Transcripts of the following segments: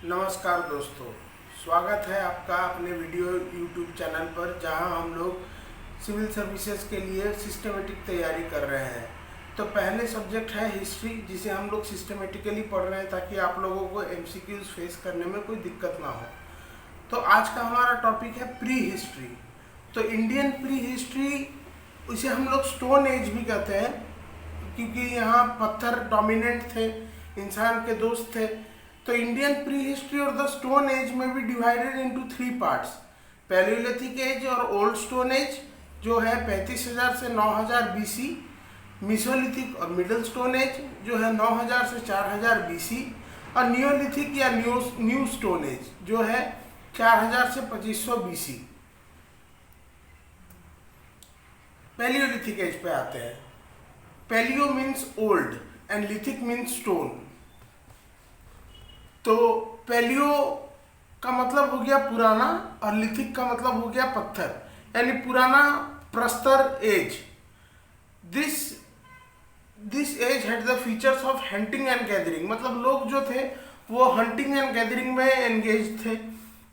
नमस्कार दोस्तों, स्वागत है आपका अपने वीडियो यूट्यूब चैनल पर, जहां हम लोग सिविल सर्विसेज के लिए सिस्टमेटिक तैयारी कर रहे हैं। तो पहले सब्जेक्ट है हिस्ट्री, जिसे हम लोग सिस्टमेटिकली पढ़ रहे हैं ताकि आप लोगों को एमसीक्यूज फेस करने में कोई दिक्कत ना हो। तो आज का हमारा टॉपिक है प्री हिस्ट्री। तो इंडियन प्री हिस्ट्री, इसे हम लोग स्टोन एज भी कहते हैं, क्योंकि यहाँ पत्थर डोमिनेंट थे, इंसान के दोस्त थे। तो इंडियन प्री हिस्ट्री और द स्टोन एज में भी divided into 3 parts. Palaeolithic age और ओल्ड स्टोन एज जो है 35,000 से 9,000 बीसी, मिसोलिथिक और मिडिल स्टोन एज जो है 9,000 से 4,000 बीसी, और नियोलिथिक या न्यू स्टोन एज जो है 4,000 से 2,500 बीसी। पैलियोलिथिक एज पे आते हैं। Paleo means old and lithic means stone. तो पैलियो का मतलब हो गया पुराना और लिथिक का मतलब हो गया पत्थर, यानी पुराना प्रस्तर age. This age had the features of hunting and gathering. मतलब लोग जो थे वो हंटिंग एंड गैदरिंग में एंगेज थे।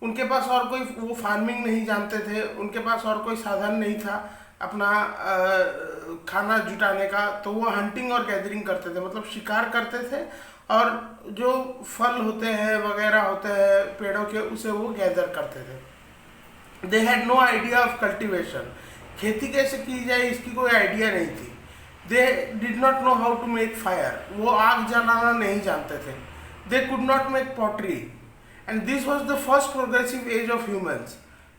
उनके पास और कोई, वो फार्मिंग नहीं जानते थे, उनके पास और कोई साधन नहीं था अपना खाना जुटाने का। तो वो हंटिंग और गैदरिंग करते थे, मतलब शिकार करते थे और जो फल होते हैं वगैरह होते हैं पेड़ों के, उसे वो गैदर करते थे। They had no idea of cultivation. खेती कैसे की जाए इसकी कोई आइडिया नहीं थी। They did not know how to make fire. वो आग जलाना नहीं जानते थे। They could not make pottery and this was the first progressive age of humans.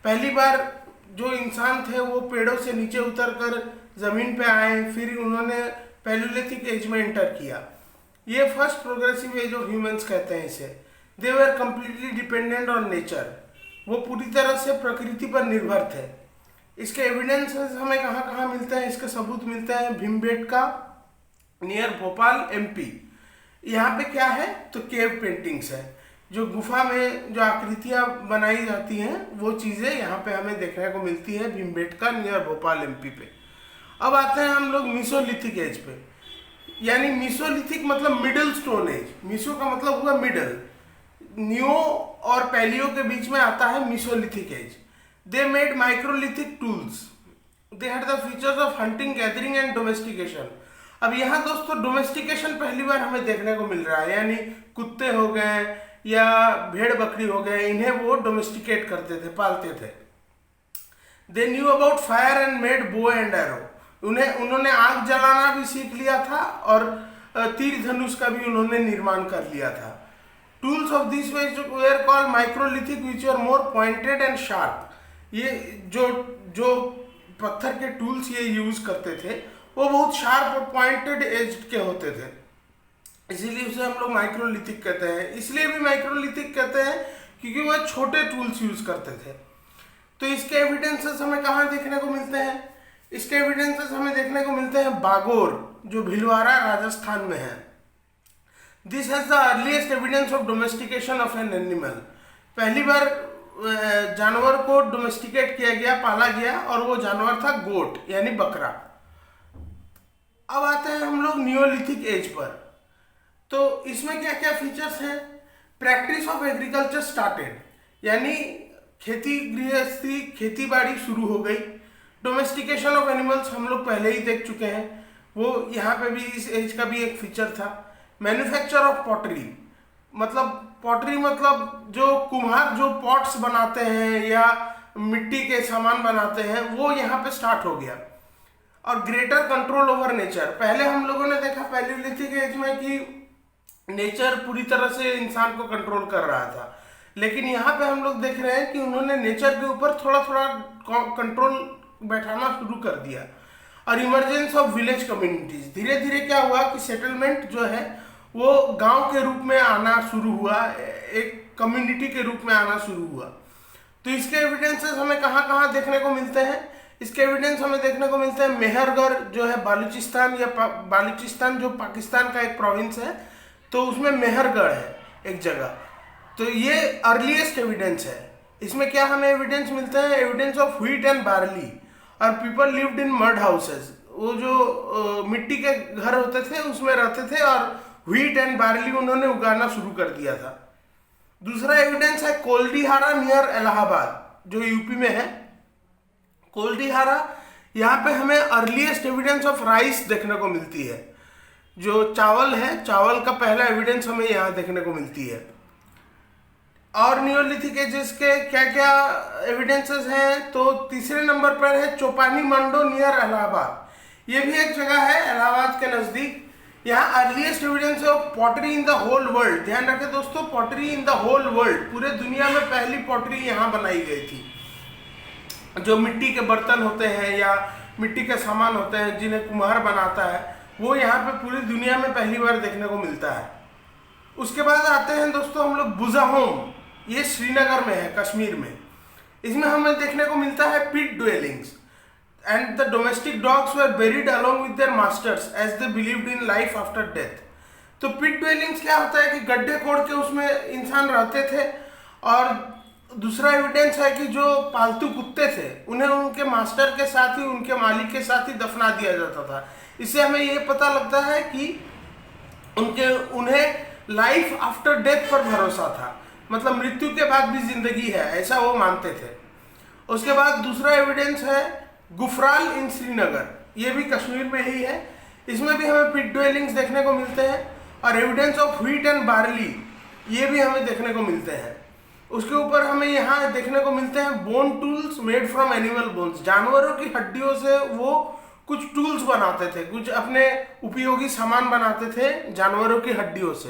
पहली बार जो इंसान थे वो पेड़ों से नीचे उतर कर जमीन पे आए, फिर उन्होंने पैलियोलिथिक एज में एंटर किया। ये first progressive age of humans कहते हैं इसे। They were completely dependent on nature. वो पूरी तरह से प्रकृति पर निर्भर थे। इसके एविडेंसेस हमें कहाँ कहाँ मिलते हैं, इसके सबूत मिलते हैं भीमबेटका नियर भोपाल एमपी। यहाँ पे क्या है तो केव पेंटिंग्स है, जो गुफा में जो आकृतियाँ बनाई जाती हैं वो चीज़ें यहाँ पे हमें देखने को मिलती है भीमबेटका नियर भोपाल एमपी पे। अब आते हैं हम लोग मीसोलिथिक एज पे, यानी मीसोलिथिक मतलब मिडिल स्टोन एज। मीसो का मतलब हुआ मिडल। न्यू और पैलियो के बीच में आता है mesolithic age. They made microlithic tools. They had the features of hunting, gathering and domestication. अब यहाँ दोस्तों डोमेस्टिकेशन पहली बार हमें देखने को मिल रहा है, यानी कुत्ते हो गए या भेड़ बकरी हो गए, इन्हें वो डोमेस्टिकेट करते थे, पालते थे। They knew about fire and made bow and arrow. उन्होंने आग जलाना भी सीख लिया था और तीर धनुष का भी उन्होंने निर्माण कर लिया था। Tools of this were called microlithic which are more pointed and sharp. ये जो पत्थर के टूल्स ये यूज करते थे वो बहुत शार्प और पॉइंटेड एज के होते थे, इसीलिए उसे हम लोग माइक्रोलिथिक कहते हैं। इसलिए भी माइक्रोलिथिक कहते हैं क्योंकि वह छोटे टूल्स यूज करते थे। तो इसके एविडेंसेस हमें कहाँ देखने को मिलते हैं? इसके एविडेंसेस हमें देखने को मिलते हैं बागोर, जो भिलवाड़ा राजस्थान में है। This has the earliest evidence of domestication of an animal. पहली बार जानवर को डोमेस्टिकेट किया गया, पाला गया, और वो जानवर था गोट यानी बकरा। अब आते हैं हम लोग नियोलिथिक एज पर। तो इसमें क्या क्या फीचर्स हैं? प्रैक्टिस ऑफ एग्रीकल्चर स्टार्टेड, यानी खेती गृहस्थी खेती बाड़ी शुरू हो गई। डोमेस्टिकेशन ऑफ एनिमल्स हम लोग पहले ही देख चुके हैं, वो यहाँ पे भी इस एज का भी एक फीचर था। मैन्युफैक्चर ऑफ पॉटरी, मतलब पॉटरी मतलब जो कुम्हार जो पॉट्स बनाते हैं या मिट्टी के सामान बनाते हैं, वो यहाँ पे स्टार्ट हो गया। और ग्रेटर कंट्रोल ओवर नेचर। पहले हम लोगों ने देखा पैलियोलिथिक एज में कि नेचर पूरी तरह से इंसान को कंट्रोल कर रहा था, लेकिन यहाँ पे हम लोग देख रहे हैं कि उन्होंने नेचर के ऊपर थोड़ा थोड़ा कंट्रोल बैठाना शुरू कर दिया। और इमरजेंस ऑफ विलेज कम्युनिटीज, धीरे धीरे क्या हुआ कि सेटलमेंट जो है वो गांव के रूप में आना शुरू हुआ, एक कम्युनिटी के रूप में आना शुरू हुआ। तो इसके एविडेंसेस हमें कहाँ कहाँ देखने को मिलते हैं? इसके एविडेंस हमें देखने को मिलते हैं मेहरगढ़, जो है बालूचिस्तान या बालूचिस्तान जो पाकिस्तान का एक प्रोविंस है, तो उसमें मेहरगढ़ है एक जगह। तो ये अर्लीस्ट एविडेंस है। इसमें क्या हमें एविडेंस मिलते हैं? Evidence of wheat and barley. और people lived in mud houses. वो जो मिट्टी के घर होते थे उसमें रहते थे और व्हीट एंड बार्ली उन्होंने उगाना शुरू कर दिया था। दूसरा एविडेंस है कोल्डीहारा नियर इलाहाबाद जो यूपी में है। कोल्डीहारा, यहाँ पे हमें अर्लीस्ट एविडेंस ऑफ राइस देखने को मिलती है। जो चावल है, चावल का पहला एविडेंस हमें यहाँ देखने को मिलती है। और नियोलिथिक एजेस के क्या क्या एविडेंसेस हैं, तो तीसरे नंबर पर है चोपानी मंडो नियर इलाहाबाद। ये भी एक जगह है इलाहाबाद के नज़दीक। यहाँ earliest evidence of pottery in the whole world. ध्यान रखें दोस्तों, pottery in the whole world, पूरे दुनिया में पहली पॉटरी यहाँ बनाई गई थी। जो मिट्टी के बर्तन होते हैं या मिट्टी के सामान होते हैं जिन्हें कुम्हार बनाता है, वो यहाँ पे पूरी दुनिया में पहली बार देखने को मिलता है। उसके बाद आते हैं दोस्तों हम लोग बुज़ाहोम, ये श्रीनगर में है, कश्मीर में। इसमें हमें देखने को मिलता है pit dwellings and the domestic dogs were buried along with their masters as they believed in life after death. तो पिट ड्वेलिंग्स क्या होता है कि गड्ढे खोद के उसमें इंसान रहते थे। और दूसरा एविडेंस है कि जो पालतू कुत्ते थे उन्हें उनके मास्टर के साथ ही, उनके मालिक के साथ ही दफना दिया जाता था। इससे हमें ये पता लगता है कि उन्हें लाइफ आफ्टर डेथ पर भरोसा था, मतलब मृत्यु के बाद भी जिंदगी है, ऐसा वो मानते थे। उसके बाद दूसरा एविडेंस है गुफराल इन श्रीनगर, ये भी कश्मीर में ही है। इसमें भी हमें पिट ड्वेलिंग्स देखने को मिलते हैं। और evidence of wheat and barley, ये भी हमें देखने को मिलते हैं। उसके ऊपर हमें यहाँ देखने को मिलते हैं bone tools made from animal bones. जानवरों की हड्डियों से वो कुछ टूल्स बनाते थे, कुछ अपने उपयोगी सामान बनाते थे जानवरों की हड्डियों से।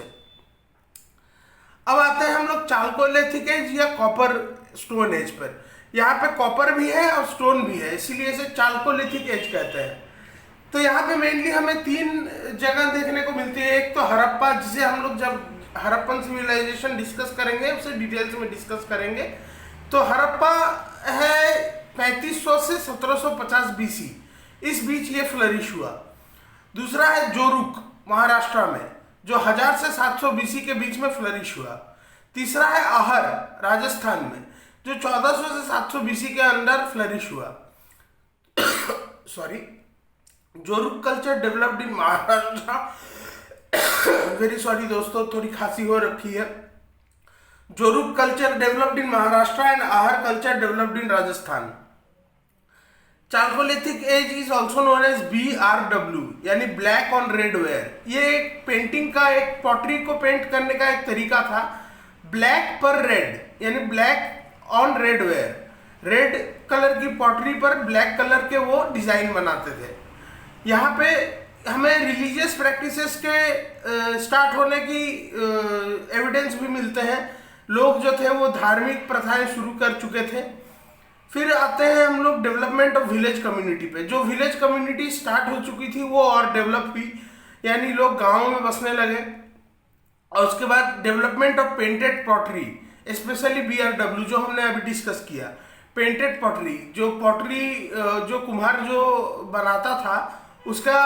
अब आते हैं हम लोग चालकोलिथिक एज या कॉपर स्टोन एज पर। यहाँ पे कॉपर भी है और स्टोन भी है, इसीलिए इसे चालकोलिथिक एज कहते हैं। तो यहाँ पे मेनली हमें 3 जगह देखने को मिलती है। एक तो हड़प्पा, जिसे हम लोग जब हड़प्पन सिविलाइजेशन डिस्कस करेंगे उसे डिटेल्स में डिस्कस करेंगे। तो हड़प्पा है 3500 से 1750 बीसी, इस बीच ये फ्लरिश हुआ। दूसरा है जोरुक महाराष्ट्र में, जो 1000 से 700 बीसी के बीच में फ्लरिश हुआ। तीसरा है आहर राजस्थान में, जो 1400 से 700 बीसी के अंदर फ्लरिश हुआ। Sorry, Jorwe culture developed in Maharashtra. Very sorry दोस्तों, थोड़ी खांसी हो रखी है। Jorwe culture developed in Maharashtra and Ahar culture developed in Rajasthan. Chalcolithic age is also known as BRW, यानी ब्लैक ऑन रेड वेयर। ये एक पेंटिंग का, एक पॉटरी को पेंट करने का एक तरीका था। ब्लैक पर रेड, यानी black on red where. Red colour की पॉटरी पर ब्लैक कलर के वो डिजाइन बनाते थे। यहाँ पे हमें रिलीजियस प्रैक्टिसेस के स्टार्ट होने की एविडेंस भी मिलते हैं। लोग जो थे वो धार्मिक प्रथाएं शुरू कर चुके थे। फिर आते हैं हम लोग डेवलपमेंट ऑफ विलेज कम्युनिटी पे। जो विलेज कम्युनिटी स्टार्ट हो चुकी थी वो और डेवलप हुई, यानी लोग गाँवों में बसने लगे। और उसके बाद development of painted pottery, specially BRW जो हमने अभी डिस्कस किया। पेंटेड पॉटरी, जो पॉटरी जो कुम्हार जो बनाता था उसका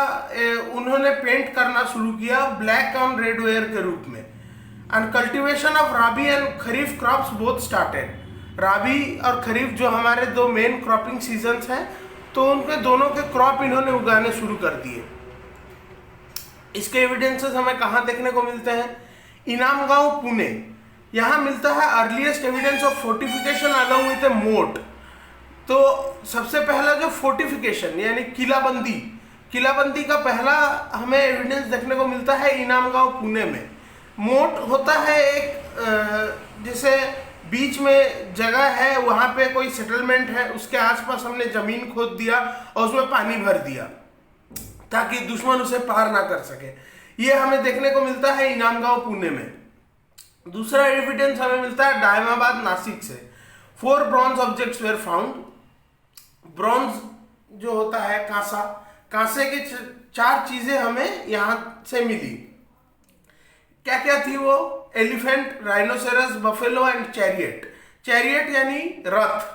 उन्होंने पेंट करना शुरू किया ब्लैक ऑन रेड वेयर के रूप में। And cultivation of rabi and kharif crops both started. Rabi और खरीफ जो हमारे 2 मेन क्रॉपिंग सीजन्स हैं, तो उनके दोनों के क्रॉप इन्होंने उगाने शुरू कर दिए। इसके एविडेंसेस हमें कहाँ देखने को मिलते हैं? इनाम गांव पुणे, यहाँ मिलता है earliest evidence of fortification along with a moat. तो सबसे पहला जो फोर्टिफिकेशन यानी किलाबंदी का पहला हमें एविडेंस देखने को मिलता है इनाम गांव पुणे में। मोट होता है एक जैसे बीच में जगह है, वहाँ पे कोई सेटलमेंट है, उसके आसपास हमने जमीन खोद दिया और उसमें पानी भर दिया ताकि दुश्मन उसे पार ना कर सके। ये हमें देखने को मिलता है इनाम गांव पुणे में। दूसरा एविडेंस हमें मिलता है डायमाबाद नासिक से। 4 bronze objects were found. Bronze जो होता है कांसे के 4 चीजें हमें यहां से मिली। क्या क्या थी वो? Elephant, rhinoceros, buffalo and chariot. Chariot यानी रथ,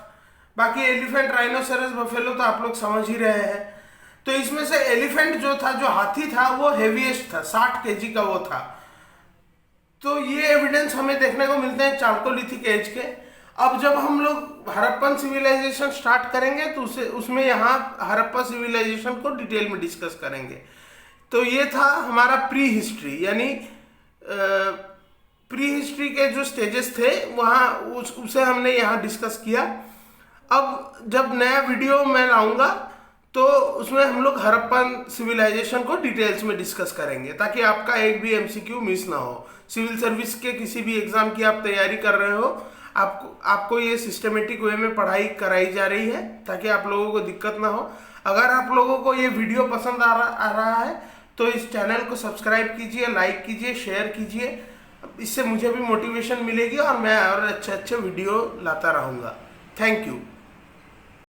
बाकी एलिफेंट, राइनोसेरस, बफेलो तो आप लोग समझ ही रहे हैं। तो इसमें से एलिफेंट जो था, जो हाथी था, वो हेवीएस्ट था, 60 केजी का वो था। तो ये एविडेंस हमें देखने को मिलते हैं चालकोलिथिक एज के। अब जब हम लोग हड़प्पन सिविलाइजेशन स्टार्ट करेंगे तो उसमें यहाँ हड़प्पा सिविलाइजेशन को डिटेल में डिस्कस करेंगे। तो ये था हमारा प्री हिस्ट्री, यानी प्री हिस्ट्री के जो स्टेजेस थे वहाँ उसे हमने यहाँ डिस्कस किया। अब जब नया वीडियो मैं लाऊंगा तो उसमें हम लोग हड़प्पन सिविलाइजेशन को डिटेल्स में डिस्कस करेंगे, ताकि आपका एक भी एमसीक्यू मिस ना हो। सिविल सर्विस के किसी भी एग्जाम की आप तैयारी कर रहे हो, आपको ये सिस्टमेटिक वे में पढ़ाई कराई जा रही है ताकि आप लोगों को दिक्कत ना हो। अगर आप लोगों को ये वीडियो पसंद आ रहा है तो इस चैनल को सब्सक्राइब कीजिए, लाइक कीजिए, शेयर कीजिए। इससे मुझे भी मोटिवेशन मिलेगी और मैं और अच्छे अच्छे वीडियो लाता रहूँगा। Thank you.